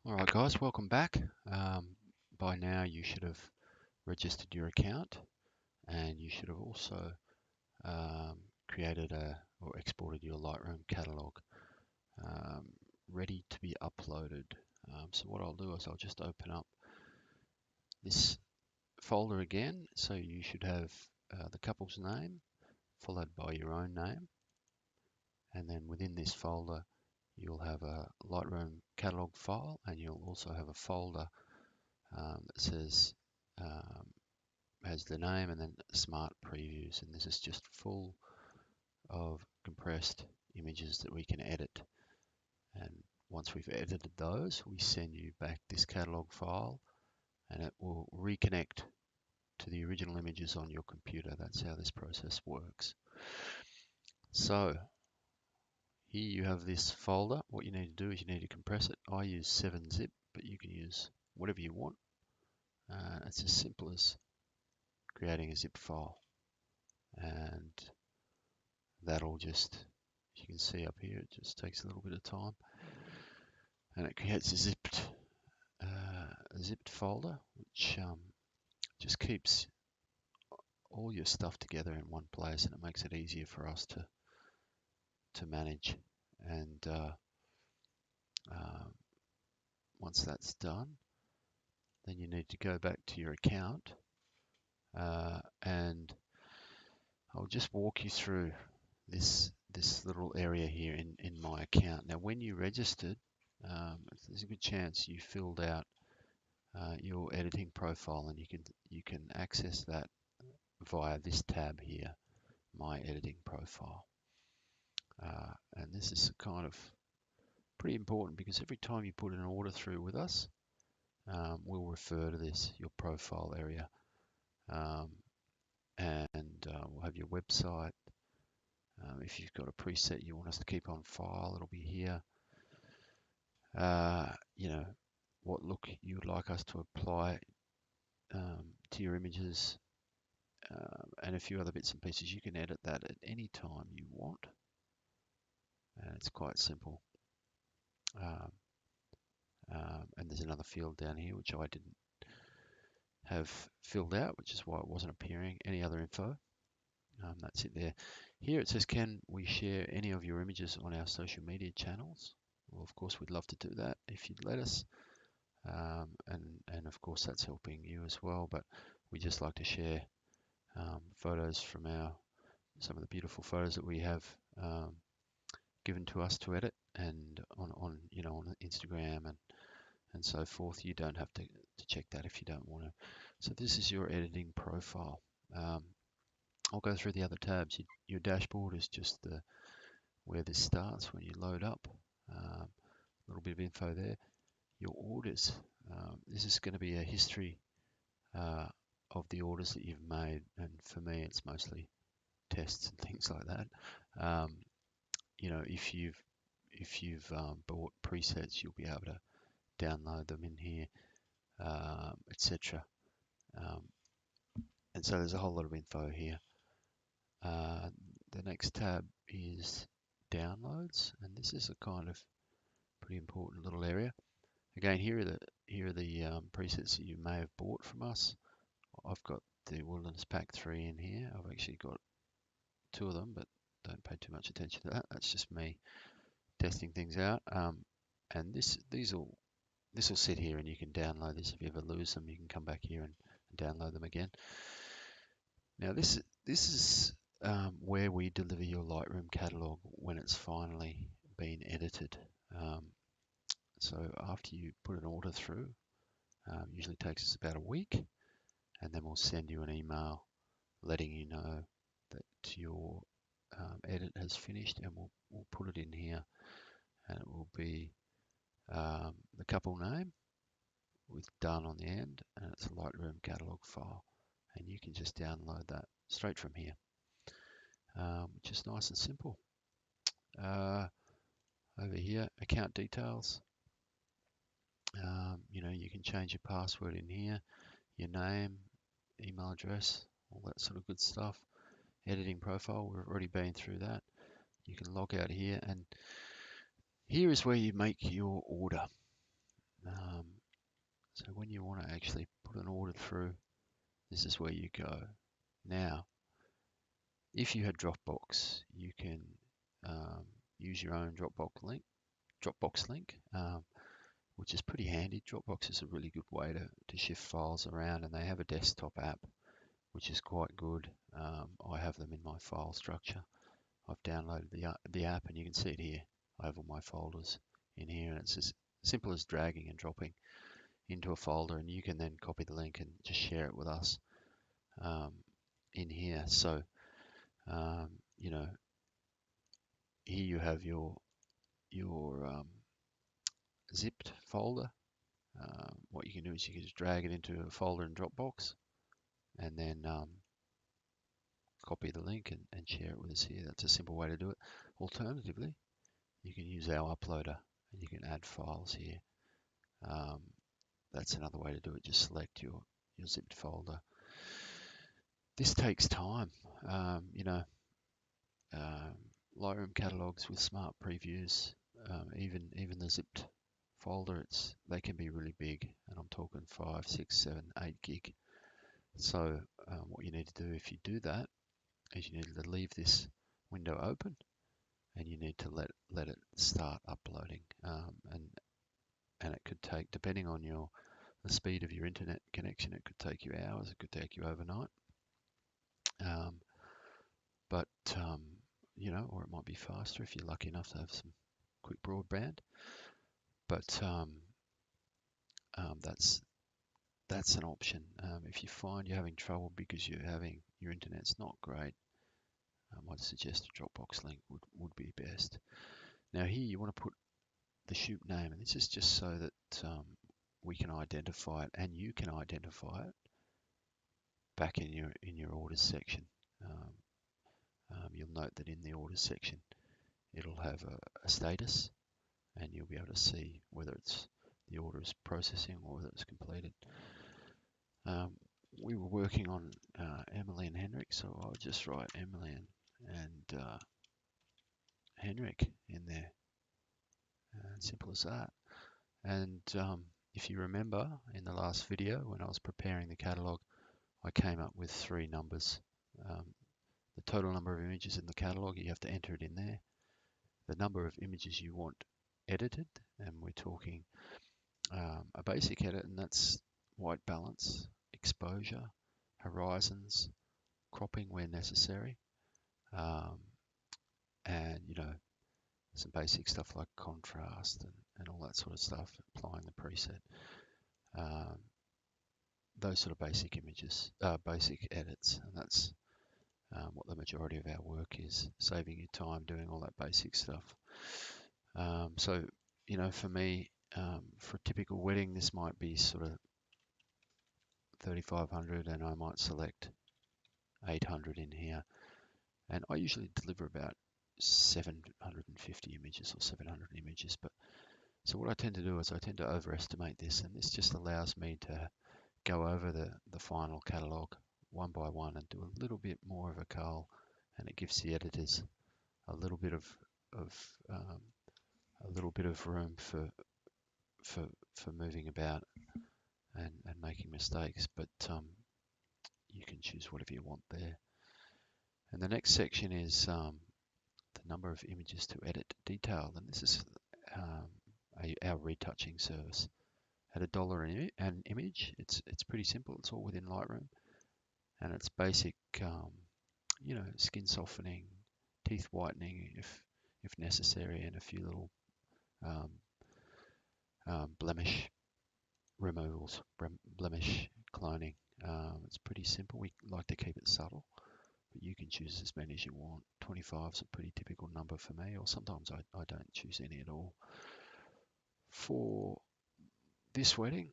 All right, guys, welcome back. By now, you should have registered your account and you should have also um, created or exported your Lightroom catalog um, ready to be uploaded. So, what I'll do is I'll just open up this folder again. So, you should have the couple's name followed by your own name, and then within this folder, you'll have a Lightroom catalog file, and you'll also have a folder that says has the name and then smart previews, and this is just full of compressed images that we can edit. And once we've edited those, we send you back this catalog file and it will reconnect to the original images on your computer. That's how this process works. So here you have this folder. What you need to do is you need to compress it. I use 7-zip, but you can use whatever you want. It's as simple as creating a zip file, and that'll just, as you can see up here, it just takes a little bit of time, and it creates a zipped folder, which just keeps all your stuff together in one place, and it makes it easier for us to manage. And um, once that's done, then you need to go back to your account, and I'll just walk you through this little area here in my account. Now, when you registered, there's a good chance you filled out your editing profile, and you can access that via this tab here, My Editing Profile. And this is kind of pretty important because every time you put an order through with us, we'll refer to this, your profile area, um, and we'll have your website. If you've got a preset you want us to keep on file, it'll be here. You know, what look you would like us to apply to your images, and a few other bits and pieces. You can edit that at any time you want, and it's quite simple. Um, and there's another field down here which I didn't have filled out, which is why it wasn't appearing. Any other info, that's it there. Here it says, can we share any of your images on our social media channels? Well, of course, we'd love to do that if you'd let us. And of course, that's helping you as well. But we just like to share photos from some of the beautiful photos that we have given to us to edit, and on on Instagram and so forth. You don't have to check that if you don't want to. So this is your editing profile. I'll go through the other tabs. Your dashboard is just where this starts when you load up. A little bit of info there. Your orders. This is going to be a history of the orders that you've made, and for me, it's mostly tests and things like that. If you've bought presets, you'll be able to download them in here, etc. Um, and so there's a whole lot of info here. The next tab is downloads, and this is a kind of pretty important little area. Again, here are the presets that you may have bought from us. I've got the Wildernis Pack 3 in here. I've actually got two of them, but don't pay too much attention to that. That's just me testing things out. And this will sit here, and you can download this. If you ever lose them, you can come back here and download them again. Now this is where we deliver your Lightroom catalog when it's finally been edited. So after you put an order through, usually takes us about a week, and then we'll send you an email letting you know that your edit has finished, and we'll put it in here, and it will be the couple name with done on the end, and it's a Lightroom catalog file, and you can just download that straight from here, which is nice and simple. Over here, account details. You can change your password in here, your name, email address, all that sort of good stuff. Editing profile, we've already been through that. You can log out here, and here is where you make your order. Um, so when you want to actually put an order through, this is where you go. Now, if you had Dropbox, you can um, use your own Dropbox link, which is pretty handy. Dropbox is a really good way to shift files around, and they have a desktop app, which is quite good. I have them in my file structure. I've downloaded the app, and you can see it here. I have all my folders in here, and it's as simple as dragging and dropping into a folder, and you can then copy the link and just share it with us um, in here. So, um, you know, here you have your zipped folder. What you can do is you can just drag it into a folder in Dropbox, and then copy the link and share it with us here. That's a simple way to do it. Alternatively, you can use our uploader and you can add files here. Um, that's another way to do it. Just select your zipped folder. This takes time. You know, um, Lightroom catalogs with smart previews, even the zipped folder, they can be really big, and I'm talking 5, 6, 7, 8 gig. So what you need to do if you do that is you need to leave this window open, and you need to let it start uploading, and it could take, depending on the speed of your internet connection, it could take you hours, it could take you overnight, um, but you know, or it might be faster if you're lucky enough to have some quick broadband. But that's an option. If you find you're having trouble because your internet's not great, I'd suggest a Dropbox link would be best. Now here you want to put the shoot name, and this is just so that we can identify it and you can identify it back in your orders section. You'll note that in the orders section it'll have a status, and you'll be able to see whether the order is processing or whether it's completed. We were working on Emily and Henrik, so I'll just write Emily and Henrik in there. Simple as that. And if you remember in the last video when I was preparing the catalog, I came up with 3 numbers. The total number of images in the catalog, you have to enter it in there. The number of images you want edited, and we're talking a basic edit, and that's white balance, exposure, horizons, cropping where necessary, um, and you know, some basic stuff like contrast and all that sort of stuff, applying the preset. Um, those sort of basic images, basic edits, and that's what the majority of our work is, saving you time doing all that basic stuff. So, you know, for me, for a typical wedding, this might be sort of 3,500, and I might select 800 in here. And I usually deliver about 750 images or 700 images. But so what I tend to do is I tend to overestimate this, and this just allows me to go over the final catalog one by one and do a little bit more of a cull, and it gives the editors a little bit of room for moving about and making mistakes. But you can choose whatever you want there. And the next section is the number of images to edit detailed, and this is our retouching service. At $1 an image, it's pretty simple. It's all within Lightroom, and it's basic, you know, skin softening, teeth whitening if necessary, and a few little blemish removals, blemish cloning. It's pretty simple. We like to keep it subtle, but you can choose as many as you want. 25 is a pretty typical number for me, or sometimes I don't choose any at all. For this wedding,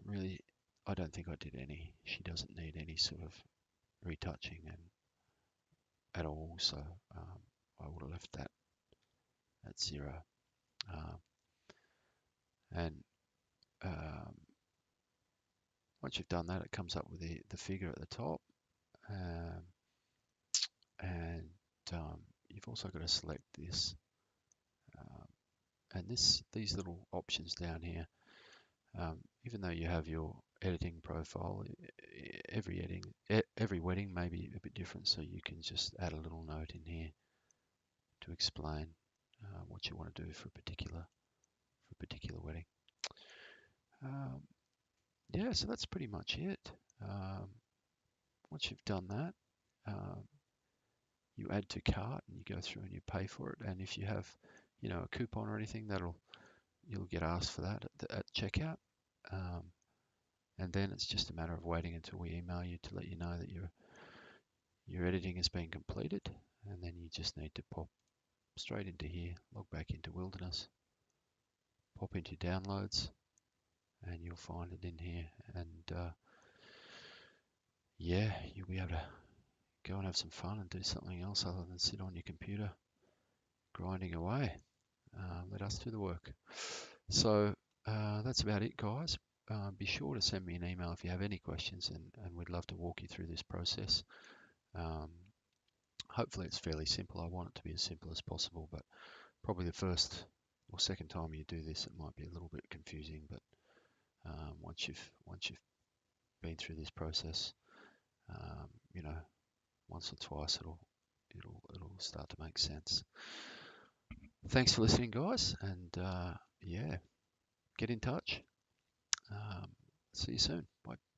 really, I don't think I did any. She doesn't need any sort of retouching at all, so I would have left that at 0. And once you've done that, it comes up with the figure at the top, and you've also got to select this, and these little options down here. Even though you have your editing profile, every wedding may be a bit different, so you can just add a little note in here to explain what you want to do for a particular wedding. Yeah, so that's pretty much it. Um, Once you've done that, um, you add to cart and you go through and you pay for it. And if you have, a coupon or anything, you'll get asked for that at checkout. Um, and then it's just a matter of waiting until we email you to let you know that your editing has been completed. And then you just need to pop straight into here, log back into Wildernis, pop into downloads, and you'll find it in here. And yeah, you'll be able to go and have some fun and do something else other than sit on your computer grinding away. Let us do the work. So that's about it, guys. Be sure to send me an email if you have any questions, and we'd love to walk you through this process. Um, Hopefully it's fairly simple. I want it to be as simple as possible, but probably the first or second time you do this, it might be a little bit confusing. But once you've been through this process, um, you know, once or twice, it'll start to make sense. Thanks for listening, guys, and yeah, get in touch. See you soon. Bye.